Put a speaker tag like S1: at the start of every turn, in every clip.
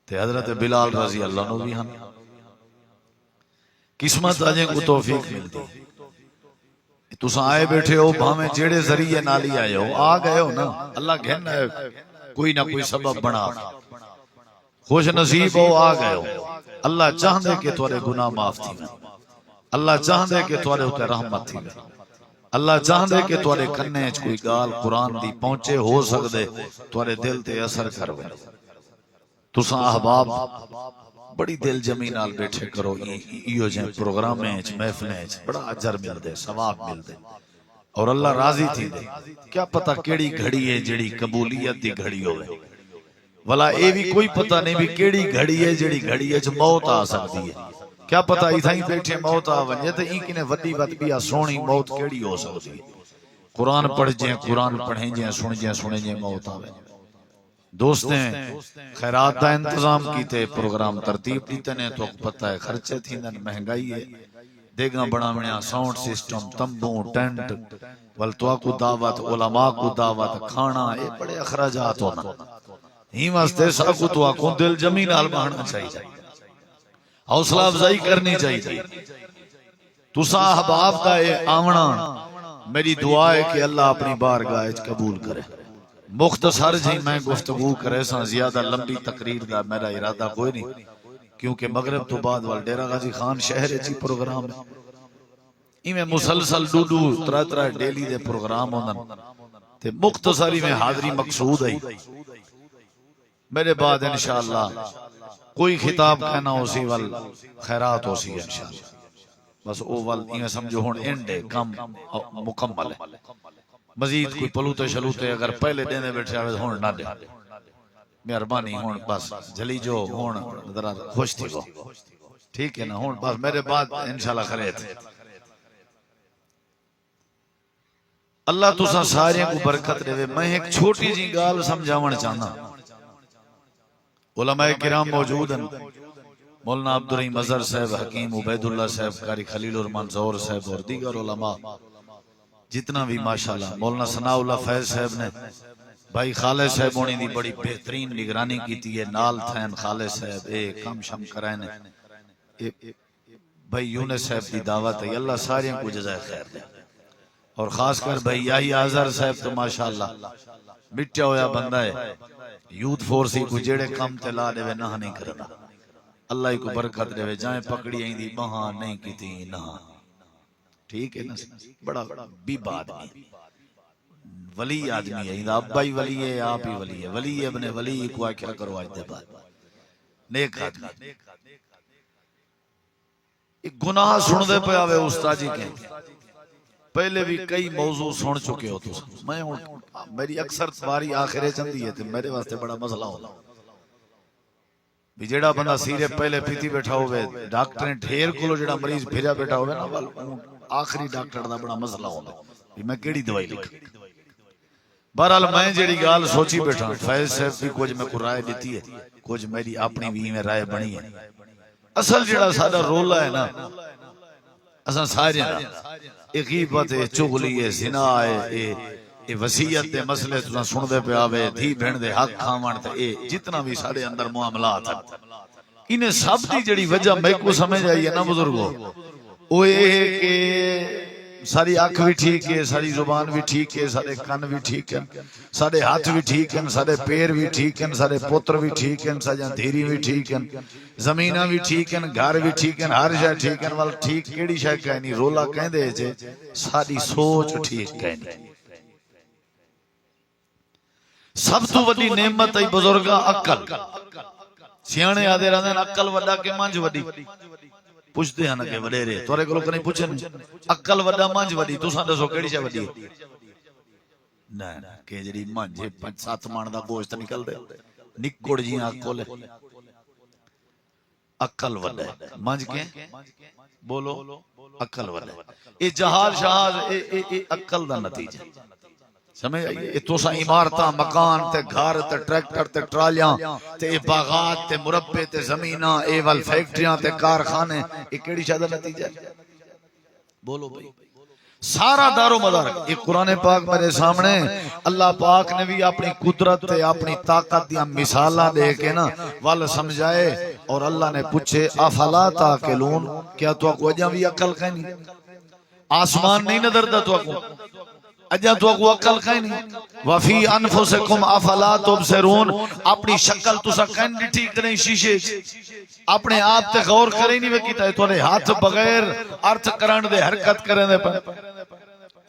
S1: تے حضرت بلال رضی اللہ عنہ بھی ہن قسمت اجے کو توفیق ملتی تساں آئے بیٹھے ہو بھاویں جیڑے ذریعے نالی آئے ہو آ گئے ہو نا اللہ گھن ہے کوئی نہ کوئی سبب بنا خوش نصیب ہو آ گئے ہو اللہ چاہندے کہ تھوڑے گناہ معاف تھی اللہ چاہندے کہ تھوڑے ہوتے رحمت تھی اللہ چاہندے کہ تھوڑے کنے وچ کوئی گال قرآن دی پہنچے ہو سکدے تھوڑے دل تے اثر کروے تساں احباب بڑی دل جمی نال بیٹھے کرو ایو جے پروگرامیں وچ محفلیں وچ بڑا اجر ملدے ثواب ملدے اور اللہ راضی تھی دے کیا پتہ کیڑی گھڑی ہے جڑی قبولیت دی گھڑی ہوے ولا اے بھی کوئی پتہ نہیں بھی کیڑی گھڑی ہے جڑی گھڑی وچ موت آ سکتی ہے کیا پتہ ایتھائیں بیٹھے موت آ ونجے تے این کنے وڈی بیا سونی موت کیڑی ہو سکتی ہے قرآن پڑھ جے قرآن پڑھیں جے سن جے موت آوے دوستیں خیرات دا انتظام کیتے پروگرام ترتیب دیتے نے تو پتہ ہے خرچے تھیندن مہنگائی ہے دیگاں بڑھاونیاں ساؤنڈ سسٹم تمبو ٹینٹ ولتوا کو دعوت علماء کو دعوت کھانا اے بڑے اخراجات ہونا ہی واسطے ساکو تو آکوں دل جمی نال بہانا چاہیے حوصلہ افزائی کرنی چاہیے تساں احباب دا اے آونا میری دعا ہے کہ اللہ اپنی بارگاہ وچ قبول کرے مختصر جی میں گفتگو کرے ساں زیادہ لمبی تقریر دا میرا ارادہ کوئی نہیں کیونکہ مغرب تو بعد وال ڈیرہ غازی خان شہر چی پروگرام ہے ایویں مسلسل ڈوڈو ترا ڈیلی دے پروگرام ہوندن تے مختصری میں حاضری مقصود ہے میرے بعد انشاءاللہ کوئی خطاب کہنا ہو سی وال خیرات ہو سی انشاءاللہ بس او وال ایویں سمجھو ہن اینڈ ہے کم مکمل ہے مزید کوئی پلوتے شلوتے اگر پہلے دینے بیٹھے آوے ہون نہ دے مہربانی ہون بس جلی جو ہون ذرا خوش تھی وہ ٹھیک ہے نا ہون بس میرے بعد انشاءاللہ خرید اللہ تساں سارے کو برکت دے میں ایک چھوٹی جی گال سمجھاون چاہنا علماء کرام موجود ہیں مولانا عبدالرحیم اظہر صاحب حکیم عبید اللہ صاحب قاری خلیل الرحمن زہور صاحب اور دیگر علماء جتنا بھی ماشاءاللہ مولانا ثناء اللہ فیض صاحب نے بھائی خالد صاحب ہونی دی بڑی بہترین نگرانی کیتی ہے نال تھین خالد صاحب اے کم شم کرائنے بھائی یونس صاحب دی دعوت ہے اللہ سارے کو جزائے خیر دے اور خاص کر بھائی یاہی آزر صاحب تو ماشاءاللہ مٹیا ہویا بندہ ہے یوتھ فورسی کو جیڑے کم تے لا دے نہ نہیں کرنا اللہ کو برکت دے جائیں پکڑی ہیں دی بہاں نہیں کیتی نہ ٹھیک ہے نا بڑا بیب آدمی ولی آدمی ہے ابا ہی ولی ہے آپ ہی ولی ہے ولی ابن ولی کو کیا کرو آج دے بعد نیک آدمی ایک گناہ سن دے پہ آوے استاد جی کے پہلے بھی کئی موضوع سن چکے ہو تو میں میری اکثر باری آخرے چندی ہے تو میرے واسطے بڑا مسئلہ ہونا بھی جیڑا بندہ سیرے پہلے پیتی بیٹھا ہوئے ڈاکٹر نے ڈھیر کلو جیڑا مریض بھیجا بیٹھا ہوئے نا آخری ڈاکٹر دا بڑا مسئلہ ہونا بھی میں کیڑی دوائی لکھا بہرحال میں جیڑی گال سوچی بیٹھا فیض صاحب بھی کچھ میں کو رائے دیتی ہے کچھ میری اپنی بھی میں رائے بنی ہے اصل جیڑا سادہ رولا ہے نا اصل سارے نا غیبت ہے چغلی ہے زنا ہے اے وصیت دے مسئلے تساں سن دے پہ آوے دھی بہن دے حق کھاون تے اے جتنا بھی سارے اندر معاملات ہیں انہیں سب دی جڑی وجہ میں کو سمجھ آئی ہے نا بزرگو وہ یہ ہے کہ ساری آنکھ بھی ٹھیک ہے ساری زبان بھی ٹھیک ہے سارے کن بھی ٹھیک ہیں سارے ہاتھ بھی ٹھیک ہیں سارے پیر بھی ٹھیک ہیں سارے پتر بھی ٹھیک ہیں سارے دھیری بھی ٹھیک ہیں زمینہ بھی ٹھیک ہیں گھر بھی ٹھیک ہیں ہر شے ٹھیک ہیں وال ٹھیک کیڑی شے کہنی رولا کہندے جے ساری سوچ ٹھیک کہنی سب تو وڈی نعمت ہے بزرگاں عقل سیانے آدے رہندے عقل وڈا کہ منج وڈی پوچھتے ہیں نا کہ وڈیرے تورے کولوں کہیں پوچھن عقل وڈا منج وڈی تساں دسو کیڑی شے وڈی نہ کہ جڑی منج 5-7 من دا گوشت نکل دے نکڑ جی عقل عقل وڈا منج کے بولو عقل وڈا اے جہال شاہ اے عقل دا نتیجہ سمجھ آئیے تو سا عمارتاں مکان تے گھر تے ٹریکٹر تے ٹرالیاں تے باغات تے مربع تے زمیناں اے وال فیکٹریاں تے کارخانے یہ کیڑی شے دا نتیجہ ہے بولو بھائی سارا دار و مدار ایک قرآن پاک میرے سامنے اللہ پاک نے بھی اپنی قدرت تے اپنی طاقت دیا مثالاں دے کے نا وال سمجھائے اور اللہ نے پوچھے افلا تاقلون کیا تو کو اجاں بھی عقل کہیں نہیں آسمان نہیں نظر دا تو کو اجاں تو کو عقل کہیں نہیں وفی انفسکم افلا تبصرون اپنی شکل تسا کہیں ٹھیک نہیں شیشے اپنے آپ تے غور کرے نہیں وہ کیتا ہے تو ہاتھ بغیر ارتھ کرن دے حرکت کرن دے پر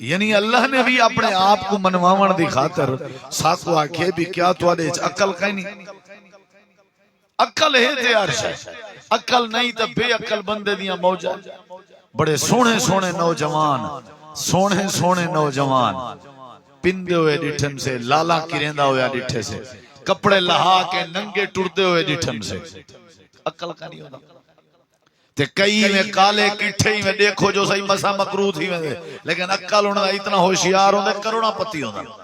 S1: یعنی اللہ نے بھی اپنے آپ کو منواون دی خاطر ساکو آکھے بھی کیا تو اڑے عقل کہیں نہیں عقل ہے تے عرش ہے عقل نہیں تے بے عقل بندے دیاں موجاں بڑے سونے سونے نوجوان پندے ہوئے ڈٹھم سے لالا کریندا ہویا ڈٹھے سے کپڑے لہا کے ننگے ٹردے ہوئے ڈٹھم سے عقل کا نہیں ہوتا تے کئی میں کالے کٹھے ہی میں دیکھو جو صحیح مسا مکروہ تھی میں لیکن عقل ہونا اتنا ہوشیار ہوندے کروڑا پتی ہوندا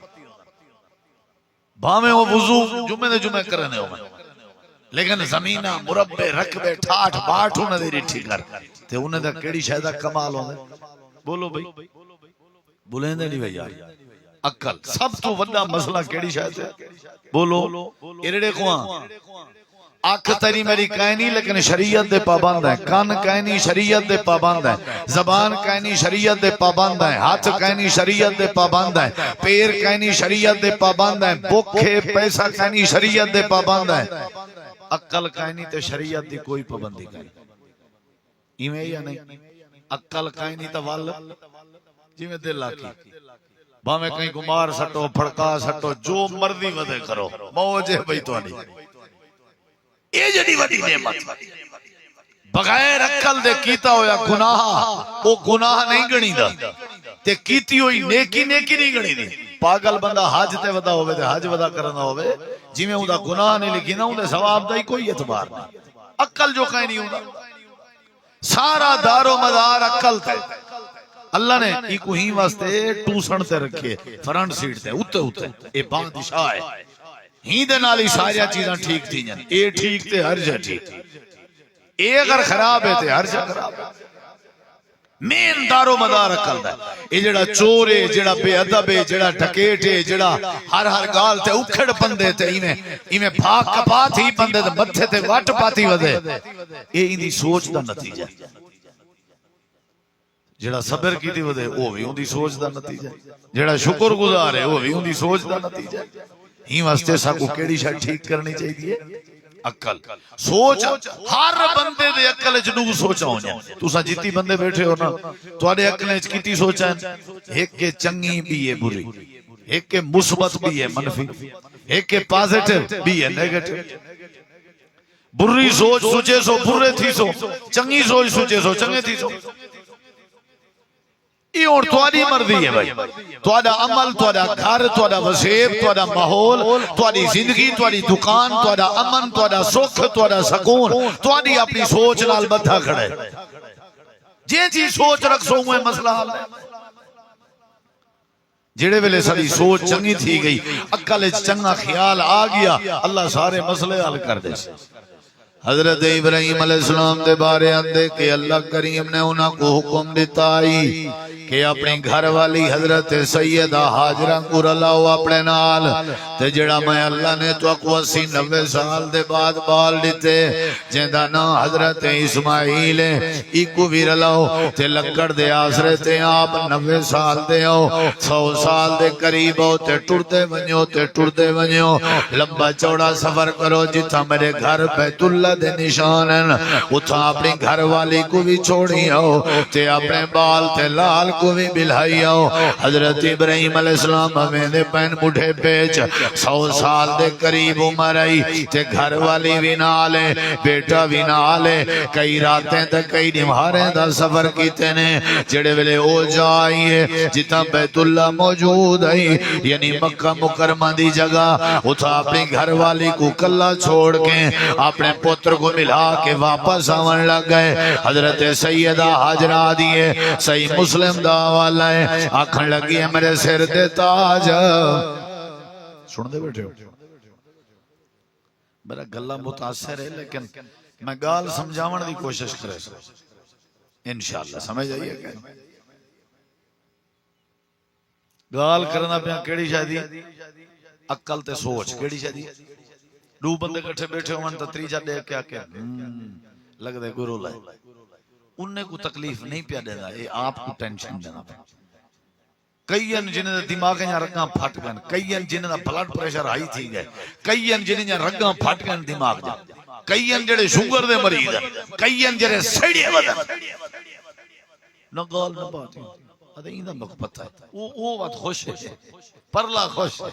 S1: بھاویں وہ وضو جمعے کرنے ہو لیکن زمینہ مربع رقبے ٹھاٹھ باٹھ ہونے دے ڈٹھی کر تے انہیں دا کیڑی شے دا کمال ہوندے بولو بھائی بولیندے نہیں بھائی یار عقل سب تو وڈا مسئلہ کیڑی شے تے بولو ایڑے کوآں آنکھ تیری میری کہنی لیکن شریعت دے پابند ہے کان کہنی شریعت دے پابند ہے زبان کہنی شریعت دے پابند ہے ہاتھ کہنی شریعت دے پابند ہے پیر کہنی شریعت دے پابند ہے بکھے پیسہ کہنی شریعت دے پابند ہے عقل کہنی تے شریعت دی کوئی پابندی کہنی ایویں یا نہیں عقل کہنی تے وال جی میں دل آکی باویں کہیں گمار سٹو پھڑکا سٹو جو مرضی ودے کرو موج ہے بھئی تو نہیں یہ جڑی وڈی نعمت بغیر عقل دے کیتا ہویا گناہ او گناہ نہیں گنی دا تے کیتی ہوئی نیکی نہیں گنی دی پاگل بندہ حج تے ودا ہوئے تے حج ودا کرنا ہوئے جی میں اوندا گناہ نہیں لکھی نا اوندا ثواب دا ہی کوئی اعتبار نہیں عقل جو کہیں نہیں ہوندا سارا دار و مدار عقل تے اللہ نے ایک ہی واسطے ٹوسن تے رکھے فرنٹ سیٹ تے اوتے اے بادشاہ ہے ہی دے نالی ساری چیزاں ٹھیک تھی جن اے ٹھیک تے ہر جا ٹھیک اے اگر خراب ہے تے ہر جا خراب ہے مین دارو مدار عقل دا اے جڑا چور ہے جڑا بے ادب ہے جڑا ڈکیٹ ہے جڑا ہر گال تے اکھڑ بندے تے ایویں بھاگ کپا تھی بندے تے متھے تے وٹ پاتی ودے اے ایندی سوچ دا نتیجہ جڑا صبر کیتی ودے او وی اون دی سوچ دا نتیجہ جڑا شکر گزار ہے او وی اون دی سوچ دا نتیجہ ہی واسطے ساکو کیڑی شاید ٹھیک کرنی چاہیے عقل سوچ ہر بندے دے عقل وچ دو سوچاں ہونیاں تساں جتنی بندے بیٹھے ہو نا تواڈے عقل وچ کیتی سوچاں ایک کے چنگی بھی ہے بری ایک کے مثبت بھی ہے منفی ایک کے پازیٹیو بھی ہے نیگیٹو بری سوچ سوچے سو برے تھی سو چنگی سوچ سوچے سو چنگے تھی سو یہ اور تواری مرضی ہے بھائی توڑا عمل توڑا گھر توڑا وسیب توڑا ماحول توڑی زندگی توڑی دکان توڑا امن توڑا سکھ توڑا سکون توڑی اپنی سوچ نال بدھا کھڑے جے جی سوچ رکھ سو ہوئے مسئلہ حال ہے جڑے ویلے ساری سوچ چنگی تھی گئی عقل چنگا خیال آ گیا اللہ سارے مسئلے حل کر دے سے حضرت ابراہیم علیہ السلام دے بارے اندے کہ اللہ کریم نے انہاں کو حکم دیتا ہی کہ اپنی گھر والی حضرت سیدہ حاجرہ کو رلاؤ اپنے نال تے جڑا میں اللہ نے تو اکو 80-90 سال دے بعد بال دیتے جیندہ نا حضرت اسماعیل ایکو بھی رلاؤ تے لکڑ دے آسرے تے آپ 90 سال دے ہو 100 سال دے قریب ہو تے ٹردے ونیو لمبا چوڑا سفر کرو جتھا میرے گھر بیت اللہ دے نشان ہیں اتھا اپنی گھر والی کو بھی چھوڑی ہو تے اپنے بال تے لال کو بھی بلھائی ہو حضرت ابراہیم علیہ السلام ہمیں دے پین مٹھے پیچ 100 سال دے قریب عمر آئی تے گھر والی بھی نالے بیٹا بھی نالے کئی راتیں تے کئی نمہاریں دا سفر کیتے نے جڑے ویلے او جائیے جتا بیت اللہ موجود آئی یعنی مکہ مکرمہ دی جگہ اتھا اپنی گھر والی کو کلا چھوڑ کے اپنے پتر کو ملا کے واپس آون لگ گئے حضرت سیدہ حاجرہ دیئے صحیح مسلم دا والا ہے آکھن لگی ہے میرے سر دے تاج سن دے بیٹھے ہو میرا گلہ متاثر ہے لیکن میں گال سمجھاون دی کوشش کرے انشاءاللہ سمجھ آئیے کہ گال کرنا پیا کیڑی شادی عقل تے سوچ کیڑی شادی دو بندے کٹھے بیٹھے ہون تے تیجا دیکھ کے کیا لگ دے گرو لائے انہیں کو تکلیف نہیں پیا دینا اے آپ کو ٹینشن دینا پیا کئین جنہیں دا دماغ یا رگاں پھٹ گئے کئین جنہیں دا بلڈ پریشر ہائی تھی گئے کئین جنہیں دا رگاں پھٹ گئے دماغ جا کئین جڑے شوگر دے مریض ہیں کئین جڑے سیڑے ودن نہ گال نہ بات ادھے ایندہ مک پتہ ہے وہ بات خوش ہے پرلا خوش ہے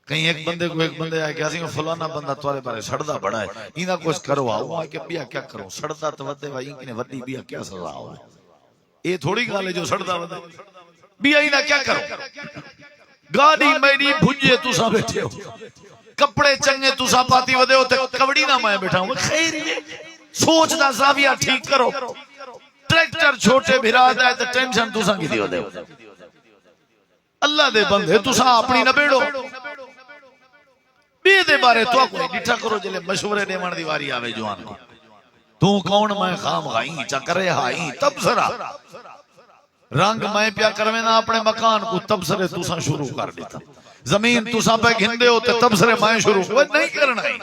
S1: کہیں ایک بندے آئے کہ اسی فلانا بندہ توارے بارے سڑدہ بڑا ہے ایندہ کچھ کرو آؤ آئے کہ بیا کیا کرو سڑدہ تو ودے بھائی انکی نے ودی بیا کیا سزا ہو ہے یہ تھوڑی گالے جو سڑدہ ودے بیا ایندہ کیا کرو گاڑی میری بھنجے تُسا بیٹھے ہو کپڑے چنگے تُسا پاتی ودے ہو تے کبڑی نہ میں بیٹھا ہوں خیر یہ سوچ دا زاویہ ٹھیک کرو ٹریکٹر چھوٹے بھرا دائے تے ٹینشن تُسا کی دیو دے اللہ دے بندے تُسا اپنی نہ بیڑو بے دے بارے تو کوئی ڈٹھا کرو جلے مشورے دیوان دیواری آوے جوان کو تو کون میں خام غائیں چکرے ہائیں تبصرہ رنگ میں پیا کروینا اپنے مکان کو تبصرے تُسا شروع کر دیتا زمین تُسا پہ گھندے ہوتے تبصرے میں شروع وہ نہیں کرنا ہی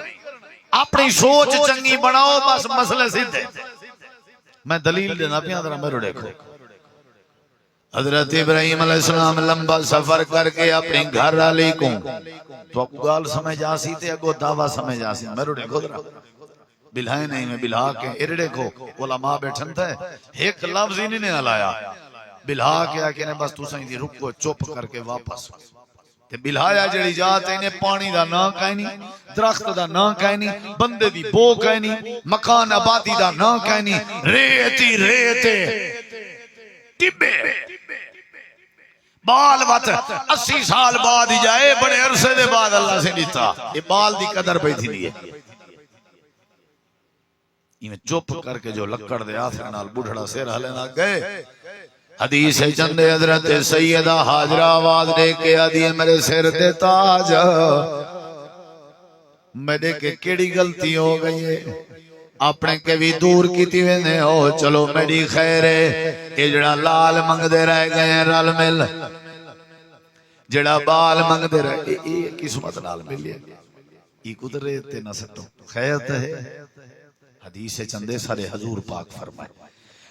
S1: اپنی سوچ چنگی بناؤ بس مسئلے سیدھے میں دلیل دینا پیا ذرا میرے دیکھو حضرت ابراہیم علیہ السلام لمبا سفر کر کے اپنی گھر علی کو تو آپ گال سمجھ آسی تے اگو دعویٰ سمجھ آسی میرے دیکھو ذرا بلہائے نہیں میں بلہا کے ارڑے کو علماء بیٹھن تھے ایک لفظ ہی نہیں علایا بلہا کے آکے نے بس تو سائیں دی رک کو چوپ کر کے واپس تے بلہایا جڑی جاتے انہیں پانی دا نہ کہنی درخت دا نہ کہنی بندے دی بو کہنی مکان آبادی دا نہ کہنی ریتی ریتے ٹبے بال وات 80 سال بعد ہی جائے بڑے عرصے دے بعد اللہ سے دیتا یہ بال دی قدر پہ تھی لیے یہ چوپ کر کے جو لکڑ دے آخر نال بڑھڑا سیر ہلینا گئے حدیث چند حضرت سیدہ حاجرہ آواز دے کے آدھی میرے سر دے تاج میرے کے کیڑی غلطی ہو گئی ہے اپنے کے بھی دور کی تیوینے ہو چلو میری خیر ہے یہ جڑا لال منگ دے رہ گئے ہیں رال مل جڑا بال منگ دے رہ گئے یہ قسمت لال مل ہے یہ قدرے تے نہ سکتو خیر تے ہے حدیث چندے سارے حضور پاک فرمائے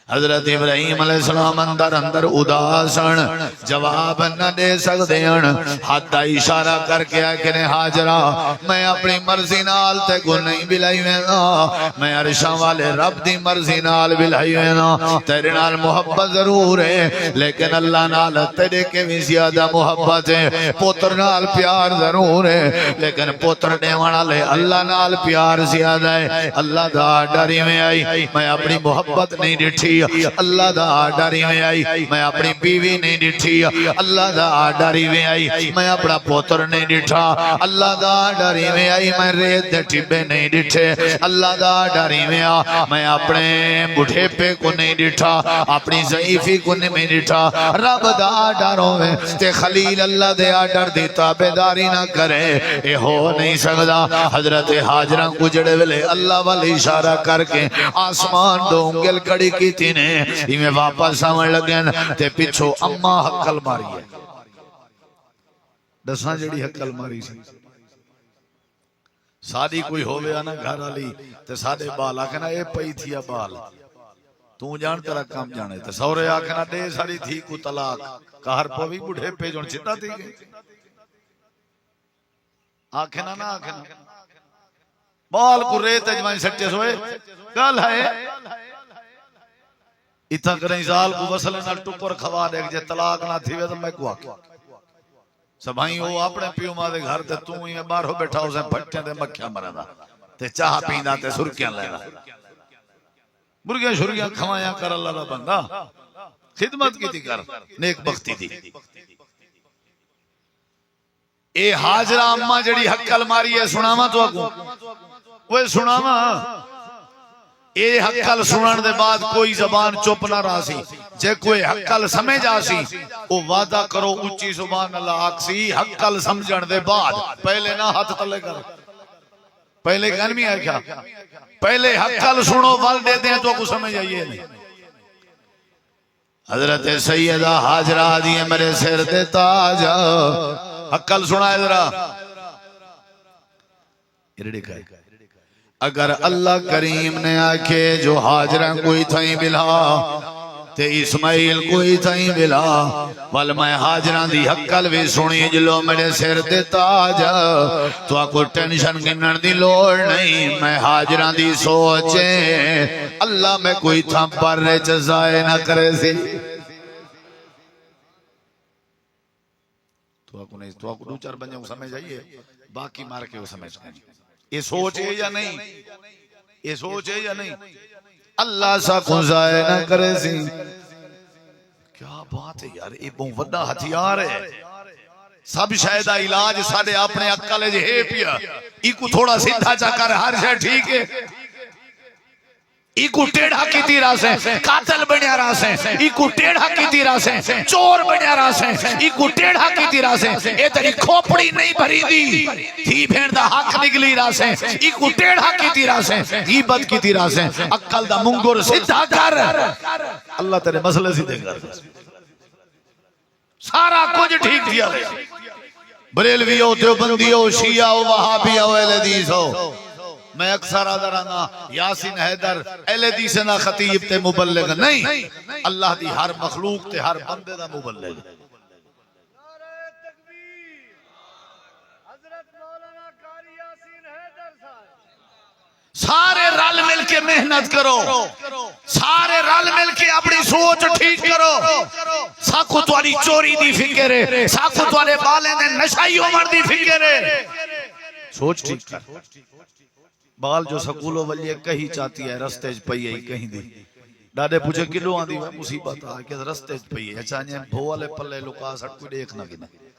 S1: حضرت ابراہیم علیہ السلام اندر اداسن جواب نہ دے سکتے ہیں حتی اشارہ کر کے آکنے حاجرہ میں اپنی مرضی نال تے کو نہیں بلائی وینا میں عرشاں والے رب دی مرضی نال بلائی وینا تیرے نال محبت ضرور ہے لیکن اللہ نال تیرے کے بھی زیادہ محبت ہے پوتر نال پیار ضرور ہے لیکن پوتر دیوانا لے اللہ نال پیار زیادہ ہے اللہ دا ڈری میں آئی میں اپنی محبت نہیں ڈٹھی اللہ دا ڈاری میں آئی میں اپنی بیوی نہیں ڈٹھی اللہ دا ڈاری میں آئی میں اپنا پوتر نہیں ڈٹھا اللہ دا ڈاری میں آئی میں ریت دے ٹبے نہیں ڈٹھے اللہ دا ڈاری میں آ میں اپنے بڑھے پہ کو نہیں ڈٹھا اپنی ضعیفی کو نہیں ڈٹھا رب دا ڈاروں میں تے خلیل اللہ دے ڈر دی تابداری نہ کرے اے ہو نہیں سکتا حضرت حاجرہ کو جڑے ویلے اللہ والی اشارہ کر کے آسمان دو انگل کڑی کی تھی نے میں واپس سامن لگن تے پچھو اممہ حقل ماری ہے دساں جڑی حقل ماری سی سادی کوئی ہوئے آنا گھر آلی تے سادے بال آکھنا اے پئی تھیا بال تو جان تیرا کام جانے تے سورے آکھنا دے ساری تھی کو طلاق کہر پوی بڑھے پہ جون چھتا تھی گئی آکھنا نہ آکھنا بال کو ریت اجمائن سٹے سوئے گل ہے اتھا کریں زال کو وصل نال ٹکر کھوا دے جے طلاق نہ تھی وے تو میں کو آکھا سبھائیں وہ اپنے پیو ماں دے گھر تے تو ہی باہر ہو بیٹھا اسے پھٹے دے مکھیاں مردا تے چاہ پیندا تے سرکیاں لینا مرغیاں شرگیاں کھوایاں کر اللہ دا بندہ خدمت کی تھی کر نیک بختی تھی اے حاجرہ اماں جڑی حقل ماری ہے سناواں تو اگوں وہ سناواں اے حقل سنن دے بعد کوئی زبان چپ نہ راسی جے کوئی حقل سمجھ آسی وہ وعدہ کرو اچھی سبحان اللہ آکسی حقل سمجھن دے بعد پہلے نہ ہاتھ تلے کر پہلے گنمی ہے کیا پہلے حقل سنو وال دیتے ہیں تو کو سمجھ آئیے نہیں حضرت سیدہ حاجرہ دی میرے سر دے تاج عقل سنا ذرا اگر اللہ کریم نے آکھے جو حاجرہ کوئی تھائیں بلا تے اسماعیل کوئی تھائیں بلا ول میں حاجرہ دی حقل بھی سنی جلو میرے سر دے تاج تو آکو ٹینشن گنن دی لوڑ نہیں میں حاجرہ دی سوچیں اللہ میں کوئی تھا پر جزائے نہ کرے سی تو آکو نہیں تو آکو دو چار بنجے کو سمجھ آئیے باقی مار کے وہ سمجھ گئے یہ سوچ ہے یا نہیں یہ سوچ ہے یا نہیں اللہ سا کو ضائع نہ کرے سی کیا بات ہے یار یہ بہت بڑا ہتھیار ہے سب شاید علاج سارے اپنے عقل ہے پیا ایکو تھوڑا سیدھا چا کر ہر شے ٹھیک ہے ایکو ٹیڑھا کی تیرا سے قاتل بنیا را سے ایکو ٹیڑھا کی تیرا سے چور بنیا را سے ایکو ٹیڑھا کی تیرا سے اے تری کھوپڑی نہیں بھری دی تھی بھین دا حق نگلی را سے ایکو ٹیڑھا کی تیرا سے غیبت کی تیرا سے عقل دا منگر سدھا کر اللہ تیرے مسئلے سیدھے کر سارا کچھ ٹھیک دیا بریلوی ہو دیوبندی ہو شیعہ ہو وہابی ہو اہل حدیث ہو میں اکثر آدھرانا یاسین حیدر اہل حدیث نہ خطیب تے مبلغ نہیں اللہ دی ہر مخلوق تے ہر بندے دا مبلغ سارے رل مل کے محنت کرو سارے رل مل کے اپنی سوچ ٹھیک کرو ساکو تواری چوری دی فکر ہے ساکو توارے بالے نے نشائی عمر دی فکر ہے سوچ ٹھیک کر بال جو سکولوں والی کہیں چاہتی ہے رستے پئی ہے کہیں دی ڈاڈے پوچھے کلو آن دی مصیبت آ کہ رستے پئی ہے اچھا انہیں بھو والے پلے لکا سٹ کوئی دیکھنا کی نہیں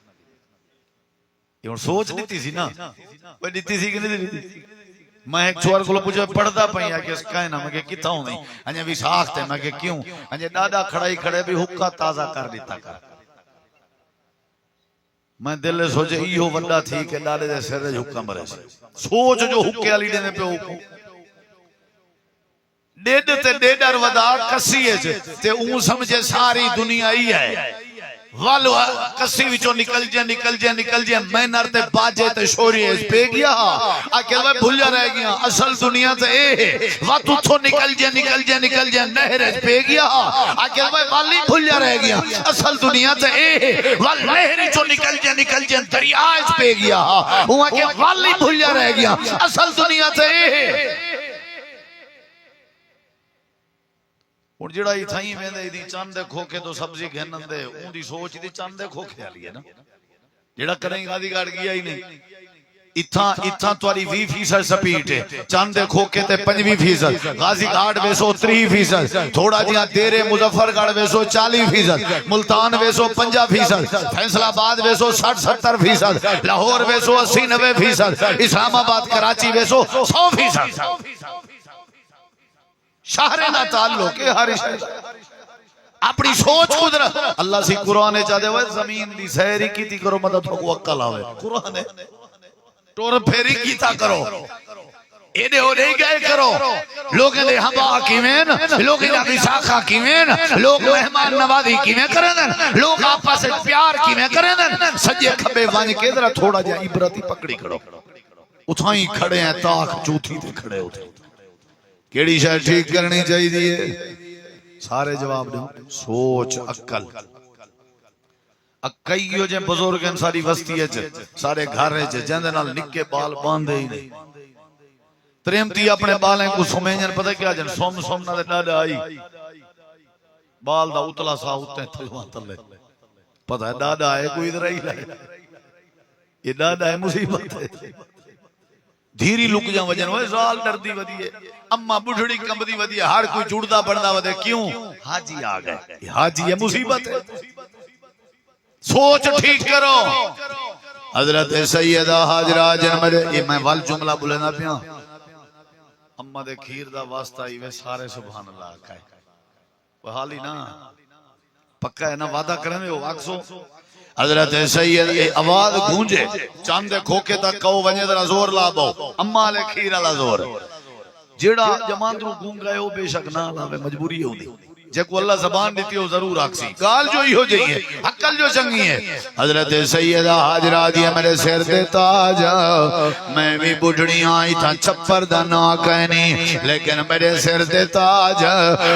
S1: یہ سوچ نہیں سی نا کوئی دیتی سی کہ نہیں دیتی میں ایک چوار کو پوچھے پڑھتا پئی ہے کہ اس کہنا میں کہ کتا ہوں نہیں انہیں بھی ساکھتے میں کہ کیوں انہیں ڈاڈا کھڑائی کھڑے بھی حقہ تازہ کر دیتا کر میں دل لے سوچے ایہو وڈا تھی کہ ڈالے دے سر دے حکم مرے سے سوچ جو حکے علی دینے پہ حکم ڈیڈ تے ڈیڈر ودا کسی ہے تے اون سمجھے ساری دنیا ہی ہے والو کسی وچوں نکل جائے میں نر تے باجے تے شوری اس پہ گیا آکے وہ بھولیا رہ گیا اصل دنیا تے اے ہے وقت اتھو نکل جائے نہر اس پہ گیا آکے وہ والی بھولیا رہ گیا اصل دنیا تے اے ہے وال نہر چو نکل جائے دریا اس پہ گیا وہ آکے والی بھولیا رہ گیا اصل دنیا تے اے ہے اور جڑا ہی تھائیں میں دے دی چاندے کھوکے تو سبزی گھنن دے اون دی سوچ دی چاندے کھوکے آلی ہے نا جڑا کریں غازی گاڑ گیا ہی نہیں اتھا تواری 20% سپیٹ ہے چاندے کھوکے تے 25% غازی گاڑ ویسو 30% تھوڑا جہاں دیرے مظفر گاڑ ویسو 40% ملتان ویسو 50% فیصل آباد ویسو 60-70% لاہور ویسو 80-90% اسلام آباد کراچی ویسو 100% شہر نہ تعلق ہے ہر شہر اپنی سوچ قدرت اللہ سی قرآن چاہتے ہوئے زمین دی سہری کی تھی کرو مدد کو عقل آوے قرآن ٹور پھیری کیتا کرو ایڈے ہو نہیں گئے کرو لوگ نے ہمبا کیوین لوگ نے بیساکھا کیوین لوگ مہمان نوازی کیوین کریں لوگ آپا سے پیار کیوین کریں سجے کھبے وانی کے درہ تھوڑا جا عبرتی پکڑی کرو اتھائیں کھڑے ہیں تاک چوتھی تے کھڑے ہوتے کیڑی شاید ٹھیک کرنی چاہیے دیئے سارے جواب دیں سوچ عقل اکائیو جن بزرگن ساری وستی ہے سارے گھر ہے جندے نال نکے بال باندھے ہی نہیں تریمتی اپنے بالیں کو سمینجن پتہ کیا جن سوم نہ دے ڈاڈا آئی بال دا اتلا سا ہوتے تلوان تلے پتہ ہے ڈاڈا آئے کوئی ادھر ہی لائے یہ ڈاڈا ہے مصیبت ہے دھیری لک جاں وجن وہ زال ڈردی ودی ہے اما بڑھڑی کمبدی ودی ہے ہر کوئی جڑدا بڑھدا ودے کیوں حاجی آگئے حاجی ہے مصیبت ہے سوچ ٹھیک کرو حضرت سیدہ حاجرہ جنمرے یہ میں وال جملہ بولے نہ پیاں اما دے کھیر دا واسطہ ہی وہ سارے سبحان اللہ کہے وہ حالی نا پکا ہے نا وعدہ کریں میں وہ واقسو حضرت سید آواز گونجے چاندے کھوکے تک کہو ونجے درہ زور لابو اما لے کھیر اللہ زور جیڑا جماندرو گونگ گئے ہو بے شک نہ مجبوری ہو دی جے کو اللہ زبان دیتی ہو ضرور آکسی گال جو ہی ہو جائیے عقل جو چنگی ہے حضرت سیدہ حاجرہ دیا میرے سر دے تاج میں بھی بڑھڑی آئی تھا چھپر دا نا کہنی لیکن میرے سر دے تاج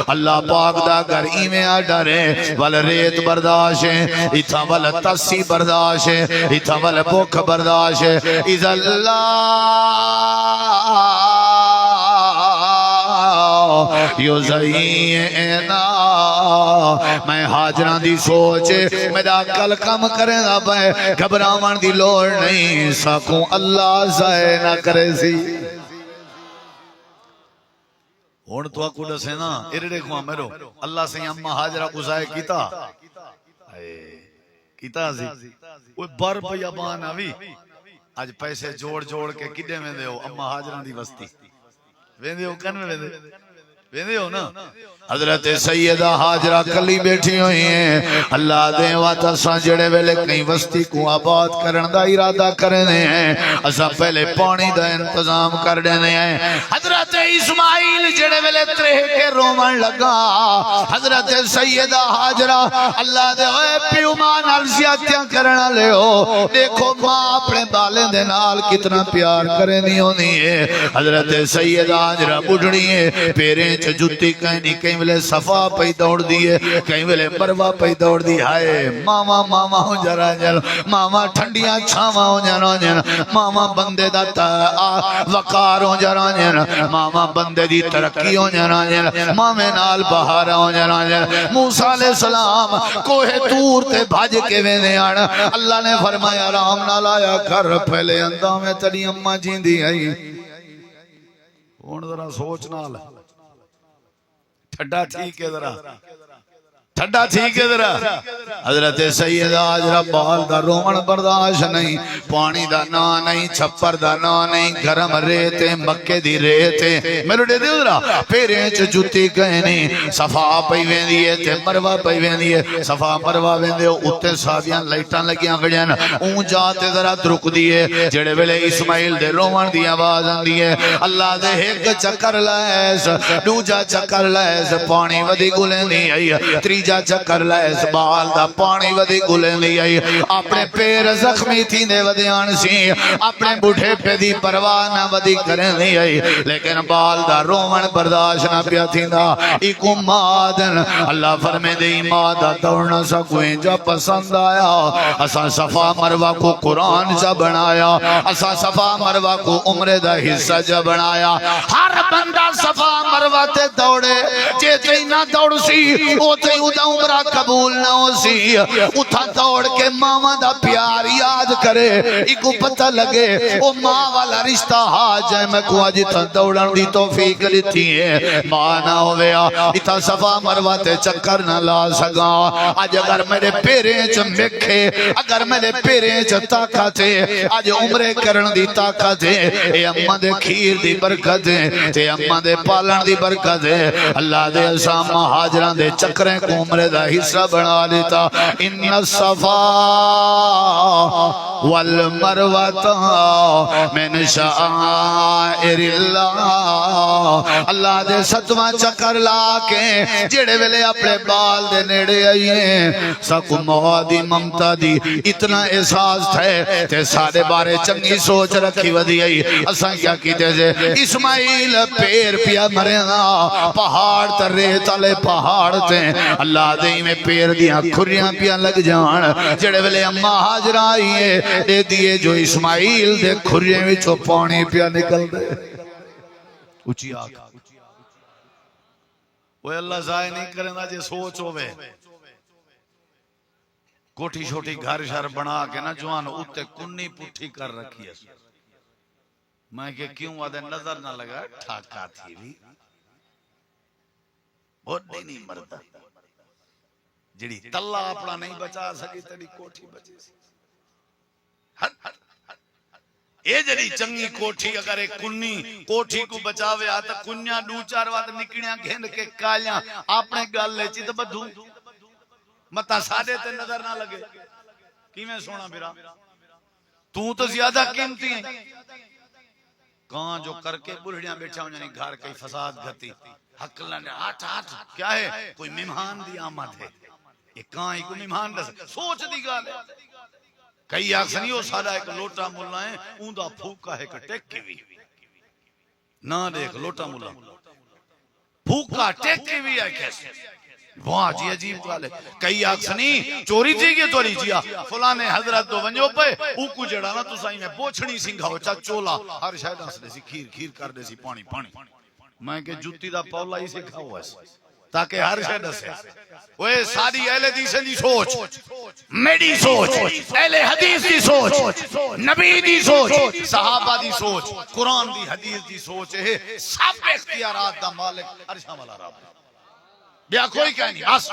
S1: اللہ پاک دا گر ایمیں آ ڈرے ول ریت برداشت ایتھا ول تسی برداشت ایتھا ول بھوک برداشت از اللہ یوزینا میں حاجران دی سوچ میرا کل کم کرے دا پہ گھبراون دی لوڑ نہیں سکوں اللہ زائے نہ کرے سی ہون تو اکو ڈسے نا ارڑے کو میرو اللہ سے اممہ حاجرہ کو زائے کیتا سی وہ بر پہ یبان آوی آج پیسے جوڑ جوڑ کے کڈے میں دے ہو اممہ حاجران دی وستی ویندے ہو کن میں ویندے ہو نا حضرت سیدہ حاجرہ کلی بیٹھی ہوئی ہیں اللہ دے واتا سا جڑے ویلے کئی وستی کو آباد کرن دا ارادہ کرنے ہیں اسا پہلے پانی دا انتظام کر دینے ہیں حضرت اسماعیل جڑے ویلے ترہ کے رومن لگا حضرت سیدہ حاجرہ اللہ دے ہوئے پیومان الزیاتیاں کرنا لے ہو دیکھو ماں اپنے بالیں دے نال کتنا پیار کرنی ہونی ہے حضرت سیدہ حاجرہ بڑھڑی ہے پیریں چ جتی کہیں کہیں ویلے صفا پہ دوڑ دیئے کہیں ویلے مروہ پہ دوڑ دی ہائے ماما ماما ہو جرا جل ماما ٹھنڈیاں چھاما ہو جرا جل ماما بندے دا وقار ہو جرا جل ماما بندے دی ترقی ہو جرا جل مامے نال بہارا ہو جرا جل موسیٰ علیہ السلام کوہ تور تے بھاج کے وینے آنا اللہ نے فرمایا رام نہ لایا کر پہلے اندہ میں تری اممہ جین دی آئی ہون ذرا سوچ نال ٹھڈا ٹھیک ہے ذرا ٹھڈا ٹھیک ہے ذرا حضرت سیدہ حاجرہ بال دا رومن برداشت نہیں پانی دا نا نہیں چھپر دا نا نہیں گرم ریتے مکے دی ریتے میرے دے دیو ذرا پیریں چ جتی کہنی صفا پئی ویندی ہے تے مروہ پئی ویندی ہے صفا مروہ ویندے اوتے سادیاں لائٹاں لگیاں کھڑیاں اون جاتے ذرا درک دیے جڑے ویلے اسماعیل دے رومن دی آواز آندی ہے اللہ دے ایک چکر لیس دوجا چکر لیس پانی ودی گلندی آئی تریجا چکر لیس بال دا پانی ودی گلندی آئی اپنے پیر زخمی تھی دے ودیان سی اپنے بڑھے پہ دی پروانہ ودی کرن دی آئی لیکن بال دا رومن برداشت نہ پیا تھی دا ایکو مادن اللہ فرمے دے مادہ دوڑنا سا کوئی جا پسند آیا اسا صفا مروہ کو قرآن جا بنایا اسا صفا مروہ کو عمر دا حصہ جا بنایا ہر بندہ صفا مروہ تے دوڑے جے تے نہ دوڑ سی او تے دا عمرہ قبول نہ ہو سی اتھا دوڑ کے ماما دا پیار یاد کرے ایکو پتہ لگے او ماں والا رشتہ ہا جائے میں کو آج اتھا دوڑن دی توفیق لیتی ہے ماں نہ ہویا اتھا صفا مروہ تے چکر نہ لا سگا آج اگر میرے پیریں چ مکھے اگر میرے پیریں چ طاقت ہے آج عمرے کرن دی طاقت ہے اے اماں دے کھیر دی برکت ہے تے اماں دے پالن دی برکت ہے اللہ دے اسام حاجران دے چکریں کو عمرے دا حصہ بنا لیتا ان الصفا والمروہ من شعائر اللہ اللہ دے ستواں چکر لا کے جڑے ویلے اپنے بال دے نیڑے آئیے سکو موادی ممتا دی اتنا احساس تھے تے سارے بارے چنگی سوچ رکھی ودی آئی اساں کیا کیتے سے اسماعیل پیر پیا مرنا پہاڑ تر ریتالے پہاڑ تے اللہ دے میں پیر دیاں کھریاں پیا لگ جان جڑے ویلے اممہ حاجرہ آئیے دے دیئے جو اسماعیل دے کھریاں وچو پانی پیا نکل دے اچھی آگ وہ اللہ ضائع نہیں کرنا جے سوچ ہوئے کوٹھی چھوٹی گھر شہر بنا کے نا جوان اوتے کنی پٹھی کر رکھی ہے میں کہ کیوں آدھے نظر نہ لگا ٹھاکا تھی بھی بہت نہیں مردا جڑی تلہ اپنا نہیں بچا سکی تیری کوٹھی بچے سی اے جڑی چنگی کوٹھی اگر ایک کنی کوٹھی کو بچاوے آتا کنیاں دو چار وقت نکڑیاں گھند کے کالیاں اپنے گال لے چیت بدھو متا سادے تے نظر نہ لگے کی میں سونا میرا تو زیادہ قیمتی ہیں کان جو کر کے بڑھڑیاں بیٹھا ہوں یعنی گھر کئی فساد گھتی حق اللہ نے ہاتھ ہاتھ کیا ہے کوئی مہمان دی آمد ہے یہ کان ہی کوئی مہمان دس سوچ دی گال ہے کئی آکھ نہیں ہو سارا ایک لوٹا ملا ہے اوندہ پھوکا ہے کہ ٹیک کی بھی نہ دیکھ لوٹا ملا پھوکا ٹیک کی بھی ہے کیسے واہ جی عجیب گال ہے کئی آکھ نہیں چوری تھی کہ چوری جیا فلانے حضرت تو ونجو پہ اوکو جڑا نا تو سائی میں بوچھنی سنگھاو چا چولا ہر شاید آس دے سی کھیر کھیر کر دے سی پانی پانی میں کہ جتی دا پولا ہی سے کھاؤ ایسے تاکہ ہر شاید سے وہ ساری اہل حدیث دی سوچ میری سوچ اہل حدیث دی سوچ نبی دی سوچ صحابہ دی سوچ قرآن دی حدیث دی سوچ ہے سب اختیارات دا مالک عرشہ والا رب بیا کوئی کہہ نہیں بس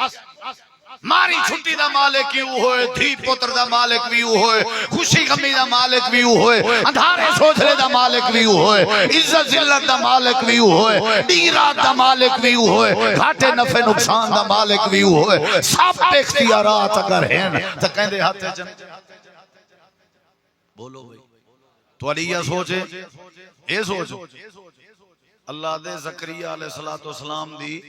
S1: ماری چھٹی دا مالک بھی ہوئے دھی پتر دا مالک بھی ہوئے خوشی غمی دا مالک بھی ہوئے اندھارے سوچلے دا مالک بھی ہوئے عزت ذلت دا مالک بھی ہوئے دیرات دا مالک بھی ہوئے گھاٹے نفع نقصان دا مالک بھی ہوئے سب اختیارات اگر ہیں تو کہندے ہاتھے چن بولو بھئی تو علی یہ سوچے یہ سوچ اللہ دے زکریا علیہ السلام دی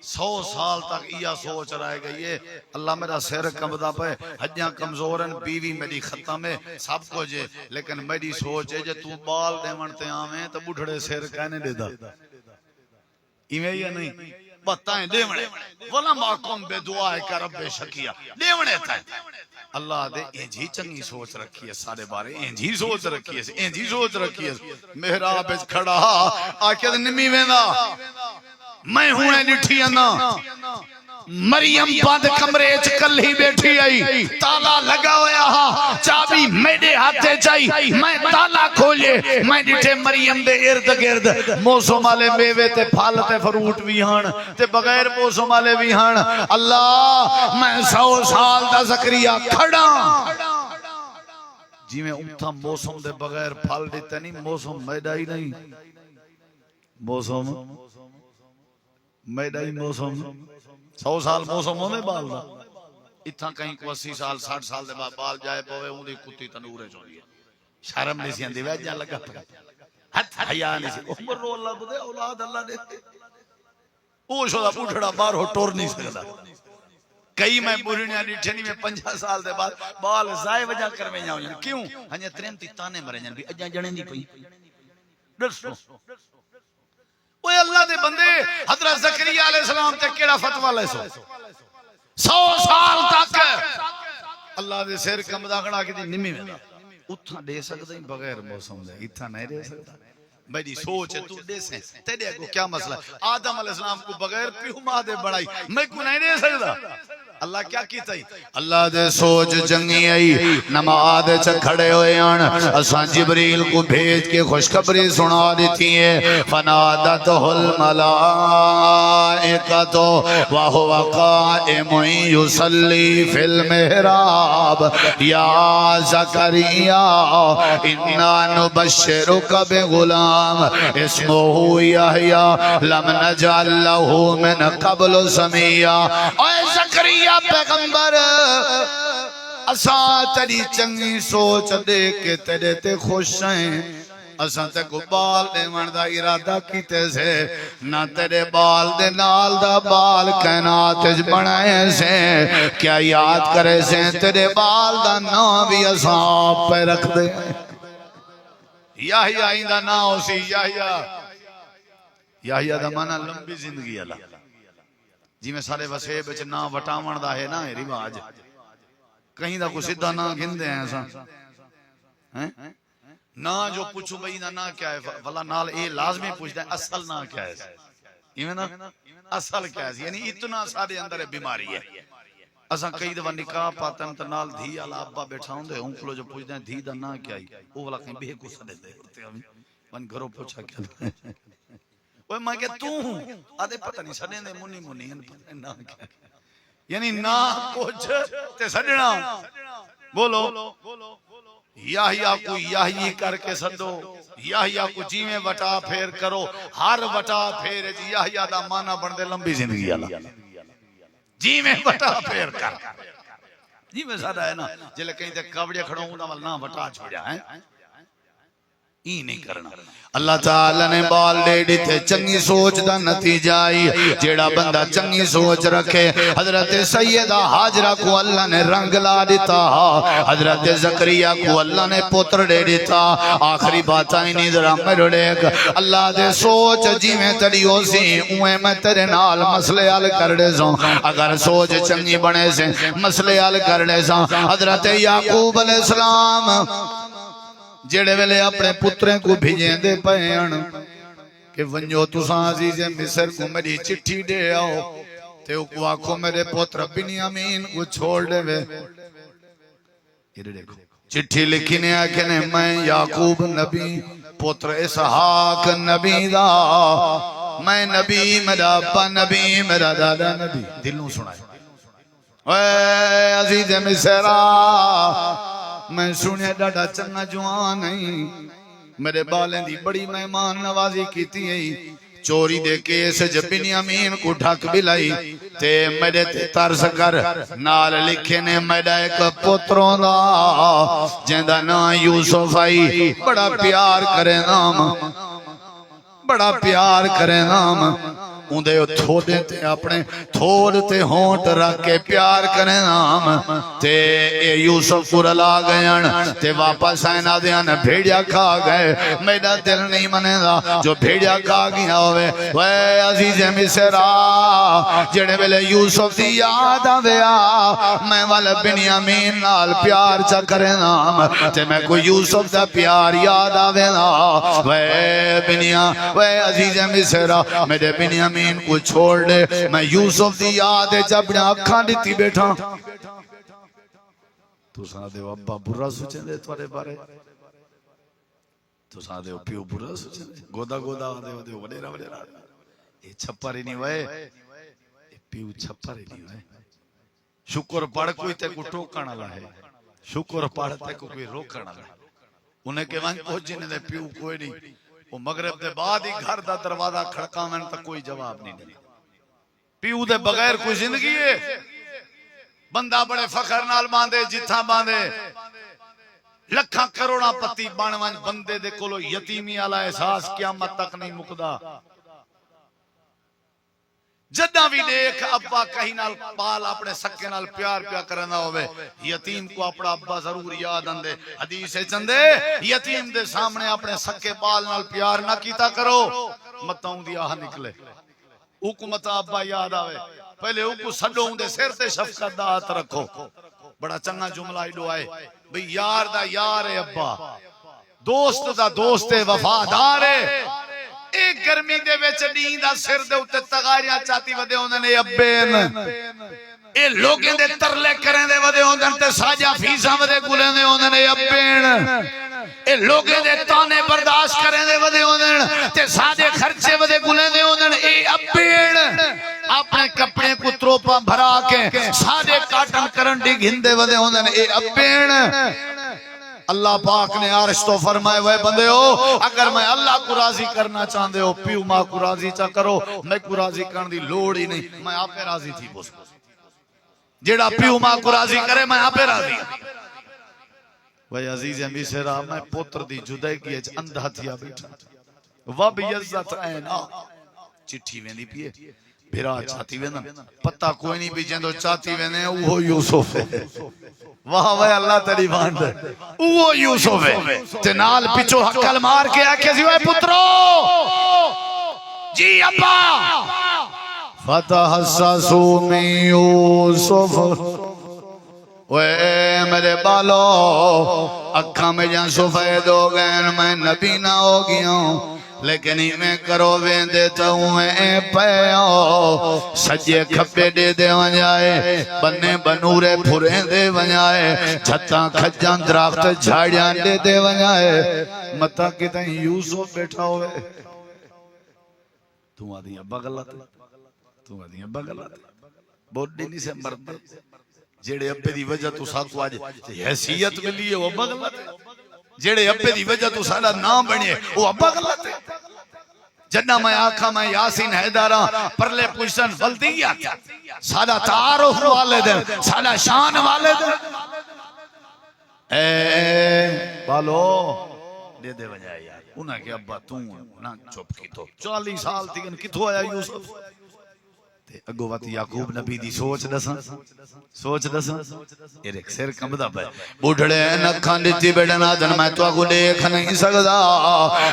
S1: 100 سال تک یہ سوچ رہ گئی ہے اللہ میرا سر کمدہ پہ حجیاں کمزور ہیں بیوی میری ختم ہے سب کو جے لیکن میری سوچ ہے جے تو بال دے منتے آمیں تو بڑھڑے سر کہنے دے دا ایمیں یا نہیں بتائیں دیونے وَلَمَا قُمْ بِدُعَائِكَ رَبِّ شَقِيًّا دیونے تھا اللہ دے انجھی چنگی سوچ رکھی ہے سارے بارے انجھی سوچ رکھی ہے انجھی سوچ رکھی ہے محراب اچ کھڑا آکے نمی وینا میں ہوں نٹھی انا مریم بند کمرے چکل ہی بیٹھی آئی تالا لگا ہویا ہاں چابی میرے ہاتھے چاہی میں تالا کھولے میں ڈٹھے مریم دے ارد گرد موسم والے میوے تے پھل تے فروٹ بھی ہن تے بغیر موسم والے بھی ہن اللہ میں 100 سال دا زکریا کھڑا جی میں اتھا موسم دے بغیر پھل دیتے نہیں موسم میڈا ہی نہیں موسم میڈا ہی موسم 100 سال موسم ہونے بال دا اتھا کہیں کو 80 سال 60 سال دے بعد بال جائے پوے ہوں دی کتی تنورے چوڑی ہے شرم نہیں سی اندی ویجہ لگا پڑا حت حیاء نہیں سی عمر رو اللہ بدے اولاد اللہ دیتے او شدہ پوچھڑا بار ہو ٹور نہیں سکتا کئی میں بورنیاں ڈیٹھنی میں 50 سال دے بعد بال زائے وجہ کر میں جاؤں جانے کیوں ہنیا ترین تی تانے مرے جانے بھی اجاں جڑیں دی پئی ڈرسو وہ اللہ دے بندے حضرت زکریا علیہ السلام تے کیڑا فتوہ لے سو 100 سال تک اللہ دے سیر کمدہ کھڑا کی دی نمی میں اتھا دے سکتا ہی بغیر موسم دے اتھا نہیں دے سکتا میری سوچ ہے تو دے سے تیرے کو کیا مسئلہ ہے آدم علیہ السلام کو بغیر پیو ماں دے بڑھائی میں کو نہیں دے سکتا اللہ کیا کیتا ہی اللہ دے سوچ جنگی آئی نماز کھڑے ہوئے آن اساں جبریل کو بھیج کے خوشخبری سنا دیتی ہے فنادتہ الملائکۃ وہو قائم یصلی فی المحراب یا زکریا انا نبشرک بغلام اسمہ یحییٰ لم نجعل لہ من قبل سمیا اے زکریا پیغمبر اساں تیری چنگی سوچ دے کے تیرے تے خوش ہیں اساں تے کو بال دے من دا ارادہ کیتے سے نہ تیرے بال دے نال دا بال کائنات وچ بنائے سے کیا یاد کرے سے تیرے بال دا نام بھی اساں پہ رکھ دے یحییٰ دا نام اسی یحییٰ دا معنی لمبی زندگی اللہ جی میں سارے وسے بچ نہ وٹاون دا ہے نا رواج کہیں دا کو سدھا نہ گھندے ہیں ایسا نہ جو پوچھو بھئی نہ کیا ہے فلا نال اے لازمی پوچھتا ہے اصل نہ کیا ہے یہ نا اصل کیا ہے یعنی اتنا سارے اندر بیماری ہے اساں کئی دفعہ نکاح پاتن تے نال دھی والا ابا بیٹھا ہوندے اونکلو جو پوچھدے ہیں دھی دا نہ کیا ہے او والا کہیں بے کو سدے دے من گھروں پوچھا کیا وہ میں کہ تو ہوں آدھے پتہ نہیں سڑے دے منی منی نہ کیا یعنی نہ کچھ تے سڑنا بولو یحییٰ کو یحیی کر کے سدو یحییٰ کو جی میں وٹا پھیر کرو ہر وٹا پھیر جی یحییٰ دا معنی بن دے لمبی زندگی اللہ جی میں وٹا پھیر کر جی میں سادہ ہے نا جلے کہیں تے کبڑے کھڑوں گا نہ وٹا چھوڑیا ہے ہی نہیں کرنا اللہ تعالی نے بال دے دیتے چنگی سوچ دا نتیجہ آئی جیڑا بندہ چنگی سوچ رکھے حضرت سیدہ حاجرہ کو اللہ نے رنگ لا دیتا حضرت زکریا کو اللہ نے پتر دے دیتا آخری بات آئی نہیں ذرا میرے دیکھ اللہ دے سوچ جی میں تری ہو سی اوے میں تیرے نال مسئلے حل کر دے سوں اگر سوچ چنگی بنے سے مسئلے حل کر دے سوں حضرت یعقوب علیہ السلام جڑے ویلے اپنے پتریں کو بھیجیں دے پہن کہ ونجو تساں عزیز مصر کو میری چٹھی دے آؤ تے کو آکھو میرے پتر بنیامین کو چھوڑ دے وے یہ دیکھو چٹھی لکھنے آکھنے میں یعقوب نبی پتر اسحاق نبی دا میں نبی میرا ابا نبی میرا دادا نبی دلوں سنائے اے عزیز مصرہ میں سنیا ڈاڈا چنگا جوان نہیں میرے بالیں دی بڑی مہمان نوازی کیتی ہے چوری دے کیس جب بنیامین کو ڈھک بلائی تے میرے تے ترس کر نال لکھے نے میرا ایک پتروں دا جیندہ نا یوسف آئی بڑا پیار کرے نام بڑا پیار کرے نام اندے تھوڑے تے اپنے تھوڑ تے ہونٹ رکھ کے پیار کریں نام تے یوسف کو رلا گئن تے واپس آئینا دیان بھیڑیا کھا گئے میرا دل نہیں منے دا جو بھیڑیا کھا گیا ہوئے وے عزیز مصرہ جڑے ویلے یوسف دی یاد آویا میں والا بنیامین نال پیار چا کریں نام تے میں کو یوسف دا پیار یاد آویا وے عزیز مصرہ میرے بنیامین کو چھوڑ دے میں یوسف دی یاد ہے جب نے اکھاں دیتی بیٹھا تو ساں دے ابا برا سوچیں دے توارے بارے تو ساں دے پیو برا سوچیں دے گودا گودا دے وڈیرا وڈیرا یہ چھپر ہی نہیں وے یہ پیو چھپر ہی نہیں وے شکر پڑھ کوئی تے کو ٹوکانا لائے شکر پڑھ تے کو کوئی روکانا لائے انہیں کہ وہاں پہنچنے دے پیو کوئی نہیں وہ مغرب دے بعد ہی گھر دا دروازہ کھڑکا میں تک کوئی جواب نہیں دے پیو دے بغیر کوئی زندگی ہے بندہ بڑے فخر نال باندے جتھا باندے لکھاں کروڑا پتی بانوان بندے دے کولو یتیمی علا احساس قیامت تک نہیں مکدا جدہ بھی دیکھ ابا کہیں نال پال اپنے سکے نال پیار پیا کرنا ہوئے یتیم کو اپنا ابا ضرور یاد اندے حدیث چندے یتیم دے سامنے اپنے سکے پال نال پیار نہ کیتا کرو متاؤں دی آہ نکلے اوکو متا ابا یاد آوے پہلے اوکو سڈوں دے سر تے شفقت دا ہاتھ رکھو بڑا چنگا جملہ ایڈو آئے بھئی یار دا یار ہے ابا دوست دا دوست وفادار ہے ایک گرمی دے ویچ نیندہ سر دے اتے تغاریاں چاہتی ودے ہوندے نے ابین اے لوگیں دے ترلے کریں دے ودے ہوندے تے ساجہ فیساں ودے گلیں دے ہوندے نے ابین اے لوگیں دے تانے برداشت کریں دے ودے ہوندے تے ساجے خرچے ودے گلیں دے ہوندے اے ابین اپنے کپڑے کو تروپا بھرا کے ساجے کاٹن کرن ڈی گھندے ودے ہوندے اے ابین اللہ پاک نے عرش تو فرمائے ہوئے بندے ہو اگر میں اللہ کو راضی کرنا چاہتے ہو پیو ماں کو راضی چاہ کرو میں کو راضی کرن دی لوڑ ہی نہیں میں آپ پہ راضی تھی بس جیڑا پیو ماں کو راضی کرے میں آپ پہ راضی وہی عزیز مصرہ میں پتر دی جدائی کی اچ اندھا تھیا بیٹھا وب یزت اینا چٹھی ویندی پیے بھیرا چاہتی ویندن پتہ کوئی نہیں بھی جندو چاہتی ویندن وہ یوسف ہے واہ واہ اللہ تیری بانڈ ہے وہ یوسف ہے تنال پچھو حقل مار کے آکے زیوے پترو جی ابا فتحسسو من یوسف وے میرے بالو اکھا میں جان سفید ہو گئے میں نبی نہ ہو گیا ہوں لیکن ہی میں کرو ویندے تو ہوئے پیو سجے کھپے دے دے ونجائے بنے بنورے پھرے دے ونجائے چھتاں کھجاں درخت جھاڑیاں دے دے ونجائے متا کتیں یوسف بیٹھا ہوئے تو آدھی ابا غلط تو آدھی ابا غلط بہت دینی سے مرد جیڑے ابے دی وجہ تو ساتھ آج حیثیت ملی ہے وہ ابا غلط ہے جیڑے ابے دی وجہ تو سارا نام بنیے وہ ابا غلط ہے جنہ میں آکھا میں یاسین حیدارہ پرلے پوشن ولدیات سارا تعارف والے دن سارا شان والے دن اے بالو دے دے وجہ یار انہیں کہ ابا تو نہ چپ کی تو 40 سال تھی کتھوں آیا یوسف اگو وقت یعقوب نبی دی سوچ دساں ایک سر کمدا پے بڈھڑے نکھاں دتی بیٹھا دن میں تو اگو دیکھ نہیں سکدا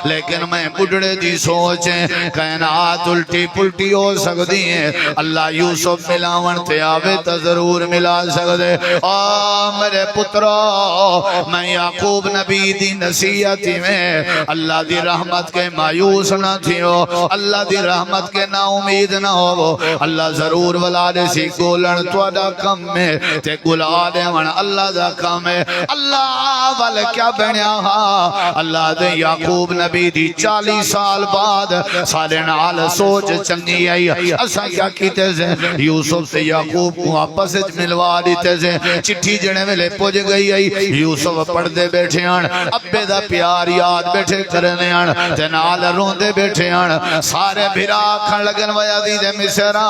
S1: لیکن میں بڈھڑے دی سوچ کائنات الٹی پلٹی ہو سکدی ہے اللہ یوسف ملاون تے آوے تے ضرور ملا سکدے میرے پترو میں یعقوب نبی دی نصیحت میں اللہ دی رحمت کے مایوس نہ تھیو اللہ دی رحمت کے نا امید نہ ہو اللہ ضرور ولادے سی گولن توڑا کم میں تے گلا دے من اللہ دا کم ہے اللہ والے کیا بنیا ہاں اللہ دے یعقوب نبی دی 40 سال بعد سارے نال سوچ چنگی آئی اسا کیا کیتے سے یوسف سے یعقوب کو آپس ملوا دیتے سے چٹھی جنے میں لے پوج گئی آئی یوسف پڑھ دے بیٹھے آن ابے دا پیار یاد بیٹھے کرنے آن تے نال رون دے بیٹھے آن سارے بھرا کھن لگن ویا دی دے مصرہ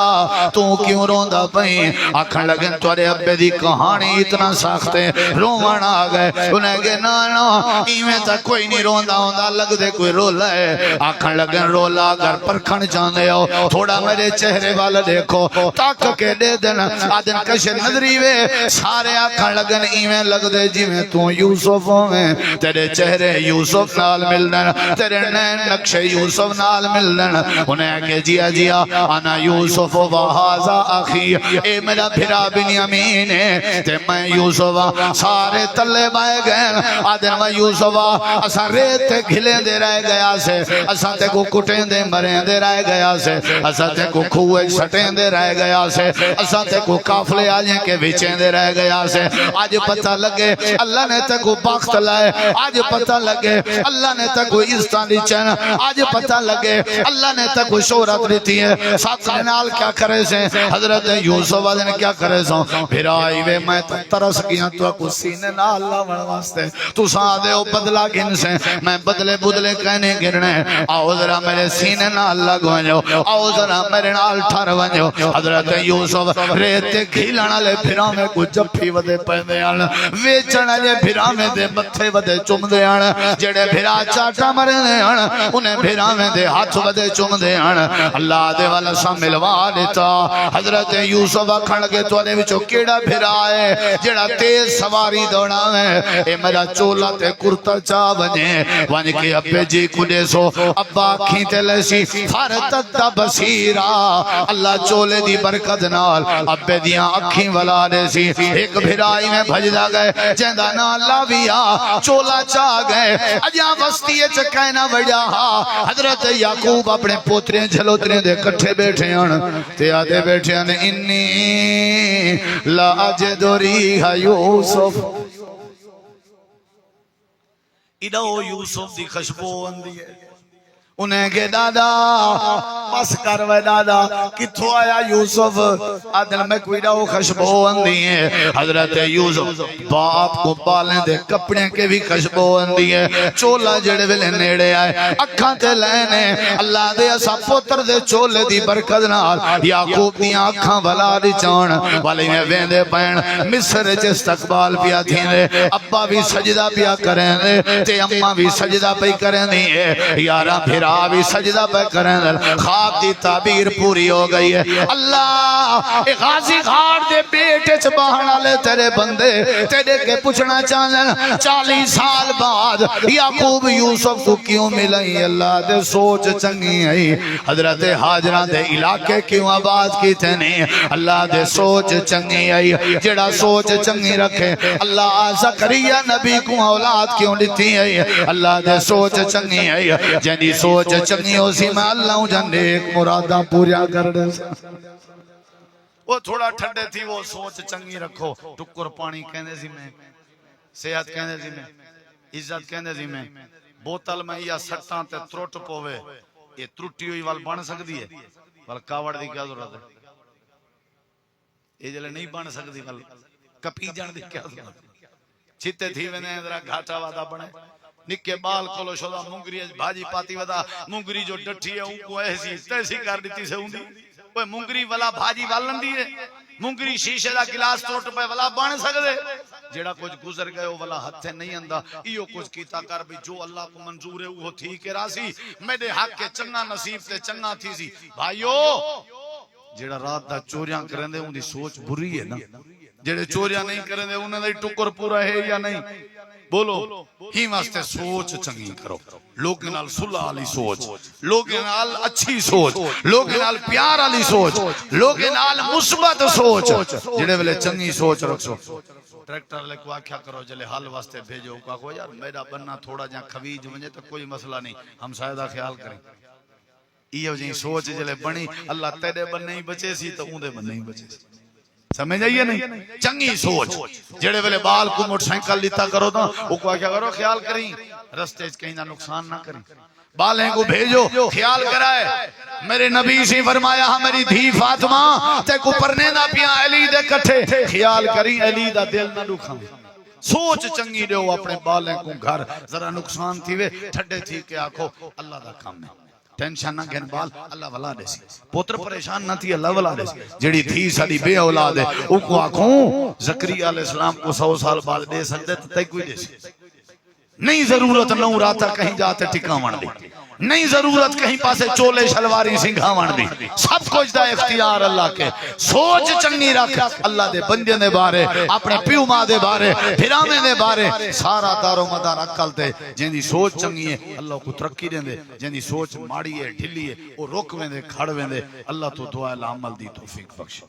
S1: تو کیوں روندہ پہیں آکھن لگن توارے ابے دی کہانی اتنا ساکھتے رومن آگئے انہیں کہ نا ایمیں تک کوئی نہیں روندہ ہوندہ لگ دے کوئی رولا ہے آکھن لگن رولا اگر پرکھن چاندے ہو تھوڑا میرے چہرے والا دیکھو تاک کے دے دن آدن کشن نظری وے سارے آکھن لگن ایمیں لگ دے جی میں تو یوسف میں تیرے چہرے یوسف نال ملدن تیرے نین نقش یوسف نال ملدن انہیں کہ جیا آنا یوسف وہازا آخی اے میرا بھرا بنیامین ہے تے میں یوسف سارے تلے بائے گئے آدن میں یوسف اسا ریت گھلیں دے رہ گیا سے اسا تے کو کٹیں دے مریں دے رہ گیا سے اسا تے کو کھوئے سٹیں دے رہ گیا سے اسا تے کو کافلے آجیں کے وچیں دے رہ گیا سے آج پتہ لگے اللہ نے تے کو باخت لائے آج پتہ لگے اللہ نے تے کو عزتان دی چین آج پتہ لگے اللہ نے تے کو شہرت دیتی ہے ساتھ نال کیا کرے سے حضرت یوسف آدھے نے کیا کرے سو پھر آئی وے میں ترس گیا تو کو سینے نہ اللہ واسطے تو سادے ہو بدلا گن سے میں بدلے کہنے گرنے آؤ ذرا میرے سینے نہ اللہ گوانجو آؤ ذرا میرے نال ٹھر ونجو حضرت یوسف ریتے کھیلنا لے پھرا میں کو جپی ودے پہنے آن ویچنا لے پھرا میں دے متھے ودے چم دے آن جڑے پھرا چاٹا مرنے آن انہیں پھرا میں دے ہاتھ ودے چم دے آن اللہ دے والا سا ملوا دیتا حضرت یوسف آکھن لگے تو آنے وچو کیڑا پھرا ہے جڑا تیز سواری دوڑا ہے اے میرا چولا تے کرتا چاہ ونجے کے ابے جی کنے سو ابا کھیں تے لیسی فرتت بصیرہ اللہ چولے دی برکت نال ابے دیاں اکھیں ولا دے سی ایک بھرائی میں بھجدا گئے جیندہ نا لاویا چولا چاہ گئے اجاں وستی چکائنا وجا حضرت یعقوب اپنے پوتریں جھلوتریں دے کٹھے بیٹھے ہیں تے آدھے بیٹھے ہیں انی لا اجد ریح یوسف ادھو یوسف دی خوشبو اندی ہے انہیں کہ دادا بس کر وے دادا کتھو آیا یوسف آدھل میں کوئی رہو خوشبو اندی ہے حضرت یوسف باپ کو بالیں دے کپڑے کے بھی خوشبو اندی ہے چولا جڑے ویلے نیڑے آئے اکھاں تے لینے اللہ دے اسا پوتر دے چولے دی برکت نال یعقوب دیاں اکھاں ولا دی چان والی میں ویندے پین مصر چ استقبال پیا تھیندے ابا بھی سجدہ پیا کریں دے تے اماں بھی سجدہ پہ کریں دی ہے یارا پھرا بھی سجدہ پہ کریں دے خواب دی تعبیر پوری ہو گئی ہے اللہ غازی غار دے بیٹے چ بہنا لے تیرے بندے تیرے کے پوچھنا چاہیں 40 سال بعد یعقوب یوسف کو کیوں ملئی اللہ دے سوچ چنگی آئی حضرت حاجرہ دے علاقے کیوں آباد کی تھے اللہ دے سوچ چنگی آئی جڑا سوچ چنگی رکھے اللہ زکریا نبی کو اولاد کیوں لیتی آئی اللہ دے سوچ چنگی آئی جنی سوچ چنگی ہو سی میں اللہ ہوں جن ایک مرادہ پوریا کر دے وہ تھوڑا ٹھنڈے تھی وہ سوچ چنگی رکھو ٹکر پانی کہنے سی میں صحت کہنے سی میں عزت کہنے سی میں بوتل میں یا سٹاں تے تروٹ پوے یہ تروٹی ہوئی وال بن سکتی ہے وال کاوڑ دی کیا ضرورت ہے یہ جلے نہیں بن سکتی وال کپی جان دی کیا ضرورت ہے چھتے تھی وینے ذرا گھاٹا وعدہ بنے نکے بال کولو شودا مونگری بھاجی پاتی ودا مونگری جو ڈٹھی ہے ان کو ایسی تیسی کر دیتی سے ہوندی وہ مونگری والا بھاجی والن دی ہے مونگری شیشے دا گلاس توٹ پہ والا بن سکدے جیڑا کچھ گزر گئے والا ہتھ نہیں آندا ایو کچھ کیتا کر بھی جو اللہ کو منظور ہے وہ تھی کہ راسی میرے حق کے چنگا نصیب تے چنگا تھی سی بھائیو جیڑا رات دا چوریاں کرندے ان دی سوچ بری ہے نا جیڑے چوریاں نہیں کرندے انہاں دا ٹکر پورا ہے یا نہیں بولو ہی واسطے سوچ چنگی کرو لوگ نال صلح والی سوچ لوگ نال اچھی سوچ لوگ نال پیار والی سوچ لوگ نال مثبت سوچ جڑے ویلے چنگی سوچ رکھو ٹریکٹر لے کو آکھیا کرو جلے حل واسطے بھیجو کو یار میرا بننا تھوڑا جا کھویج ونجے تو کوئی مسئلہ نہیں ہم شاید خیال کریں ایو جی سوچ جلے بنی اللہ تیرے بننے ہی بچے سی تو اون دے بننے ہی بچے سی سمجھ آئیے نہیں چنگی سوچ جڑے ویلے بال کو موٹر سائیکل لیتا کرو نا وہ کو کیا کرو خیال کریں رستے کہیں نہ نقصان نہ کریں بالیں کو بھیجو خیال کرائے میرے نبی سے فرمایا ہاں میری دھی فاطمہ تے کو پرنے نہ پیا علی دے کٹھے خیال کریں علی دا دل نہ دکھاں سوچ چنگی دیو اپنے بالیں کو گھر ذرا نقصان تھی وے ٹھڈے تھی کہ آکھو اللہ دا کام ہے ٹینشن نہ گھن بال اللہ ولا دے سی پوتر پریشان نہ تھی اللہ ولا دے سی جڑی تھی ساری بے اولاد ہے او کو آنکھوں زکریا علیہ السلام کو 100 سال بعد دے سکتے تے کوئی دے سی نہیں ضرورت نہ راتا کہیں جاتے ٹھکاون دی نہیں ضرورت کہیں پاسے چولے شلواری سنگھاون دی سب کچھ دا اختیار اللہ کے سوچ چنگی رکھ اللہ دے بندے دے بارے اپنے پیو ماں دے بارے پھرامے دے بارے سارا دار و مدار عقل تے جن دی سوچ چنگی ہے اللہ کو ترقی دیں دے جن دی سوچ ماڑی ہے ڈھلی ہے وہ رک ویندے کھڑ ویندے اللہ تو دعا العمل دی توفیق بخش